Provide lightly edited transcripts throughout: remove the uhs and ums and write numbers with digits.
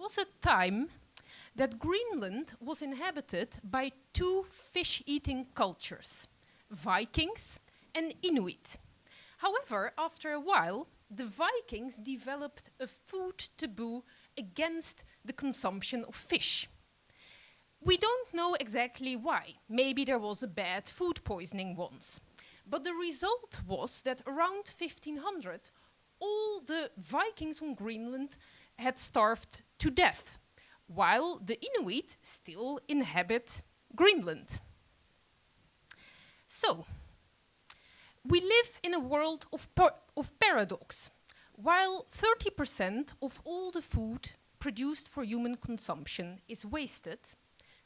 was a time that Greenland was inhabited by two fish-eating cultures, Vikings and Inuit. However, after a while, the Vikings developed a food taboo against the consumption of fish. We don't know exactly why. Maybe there was a bad food poisoning once. But the result was that around 1500, all the Vikings on Greenland had starved to death, while the Inuit still inhabit Greenland. So, we live in a world of paradox. While 30% of all the food produced for human consumption is wasted,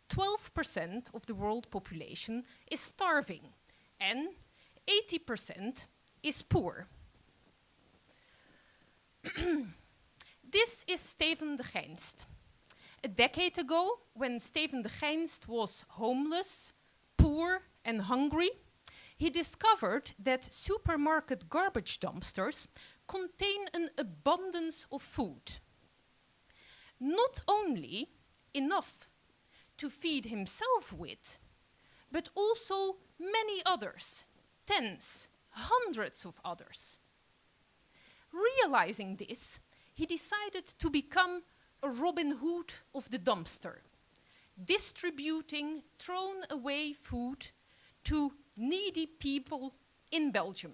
12% of the world population is starving, and 80% is poor. This is Steven de Gijnst. A decade ago, when Steven de Gijnst was homeless, poor and hungry, he discovered that supermarket garbage dumpsters contain an abundance of food. Not only enough to feed himself with, but also many others, tens, hundreds of others. Realizing this, he decided to become a Robin Hood of the dumpster, distributing thrown away food to needy people in Belgium.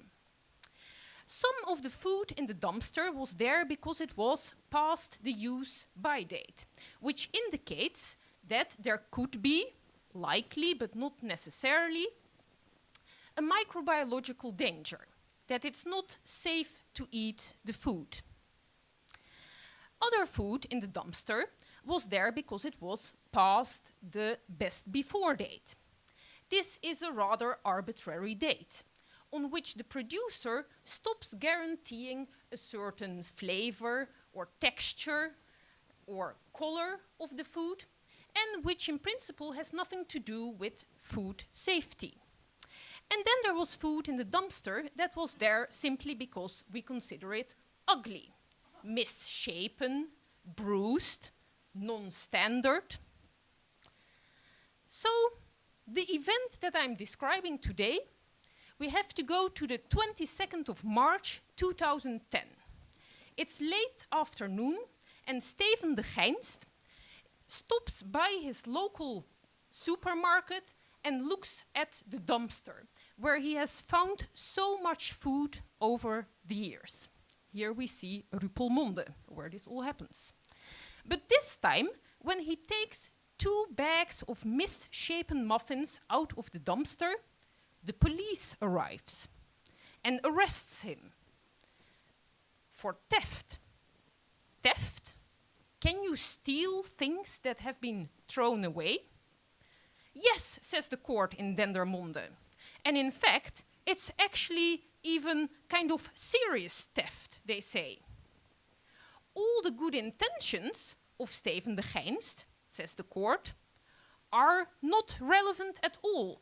Some of the food in the dumpster was there because it was past the use-by date, which indicates that there could be, likely but not necessarily, a microbiological danger, that it's not safe to eat the food. Other food in the dumpster was there because it was past the best before date. This is a rather arbitrary date on which the producer stops guaranteeing a certain flavor or texture or color of the food, and which in principle has nothing to do with food safety. And then there was food in the dumpster that was there simply because we consider it ugly, misshapen, bruised, non-standard. So, the event that I'm describing today, we have to go to the 22nd of March 2010. It's late afternoon and Steven de Gijnst stops by his local supermarket and looks at the dumpster, where he has found so much food over the years. Here we see Ruppelmonde, where this all happens. But this time, when he takes 2 bags of misshapen muffins out of the dumpster, the police arrives and arrests him for theft. Theft? Can you steal things that have been thrown away? Yes, says the court in Dendermonde. And in fact, it's actually even kind of serious theft, they say. All the good intentions of Steven de Gijnst, says the court, are not relevant at all.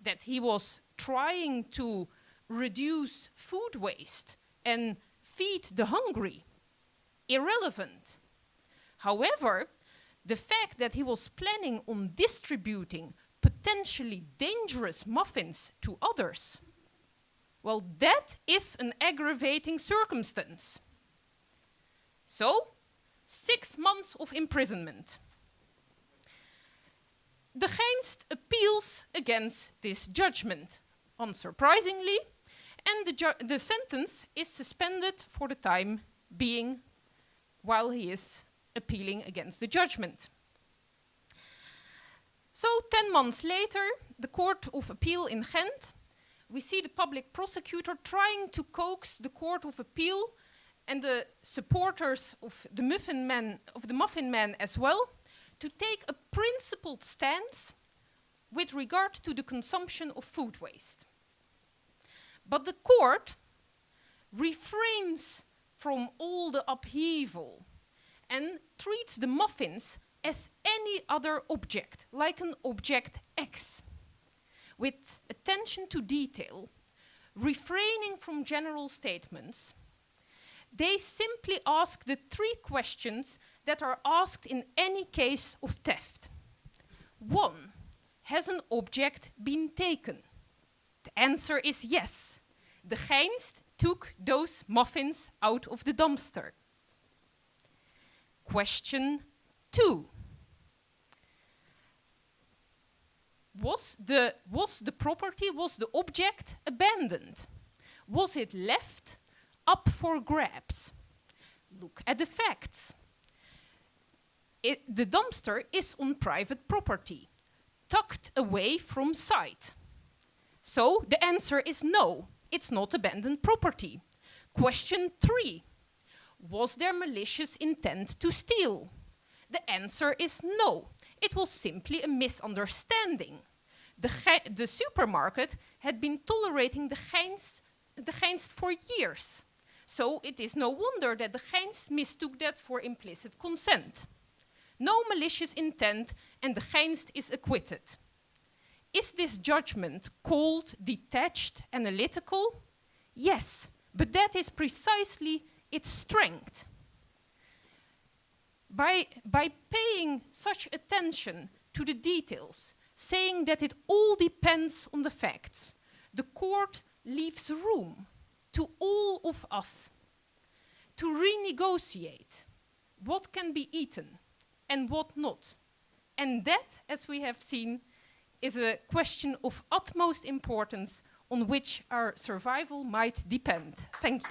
That he was trying to reduce food waste and feed the hungry, irrelevant. However, the fact that he was planning on distributing potentially dangerous muffins to others, well, that is an aggravating circumstance. So, 6 months of imprisonment. De Gijnst appeals against this judgment, unsurprisingly, and the sentence is suspended for the time being while he is appealing against the judgment. So 10 months later, the Court of Appeal in Ghent, we see the public prosecutor trying to coax the Court of Appeal and the supporters of the Muffin Man as well, to take a principled stance with regard to the consumption of food waste. But the court refrains from all the upheaval and treats the muffins as any other object, like an object X, with attention to detail, refraining from general statements. They simply ask the 3 questions that are asked in any case of theft. 1. Has an object been taken? The answer is yes. De geinst took those muffins out of the dumpster. Question 2. Was the object abandoned? Was it left up for grabs? Look at the facts. The dumpster is on private property, tucked away from sight. So the answer is no, it's not abandoned property. Question 3. Was there malicious intent to steal? The answer is no, it was simply a misunderstanding. The supermarket had been tolerating de geinst for years. So it is no wonder that de geinst mistook that for implicit consent. No malicious intent and de geinst is acquitted. Is this judgment called detached analytical? Yes, but that is precisely its strength. By paying such attention to the details, saying that it all depends on the facts, the court leaves room to all of us to renegotiate what can be eaten and what not. And that, as we have seen, is a question of utmost importance on which our survival might depend. Thank you.